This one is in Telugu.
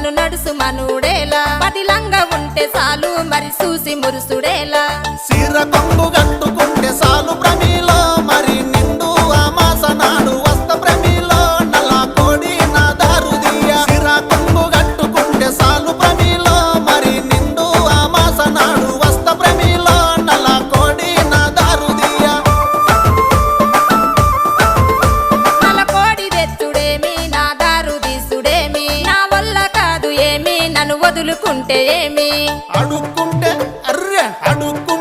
నన్ను నడుసు మనుడేలా పదిలంగా ఉంటే చాలు మరి చూసి మురుసుడేలా సిర కొంగు కట్టుకుంటే సాలు ప్రమిలో మరి నిండు అమాస నాడు వస్త ప్రమిలో నల్ల కోడి నా దారుదియ సిర కొంగు కట్టుకుంటే సాలు ప్రమిలో మరి నిండు అమాస నాడు వస్త ప్రమిలో నల్ల కోడి నా దారుదియ నల్ల కోడి తెచ్చుడేమి నా దారు తీసుడేమి నా వల్ల కాదు ఏమి నన్ను వదులుకుంటే ఏమి అడుక్కుంటే అర్రె అడుక్కుంటే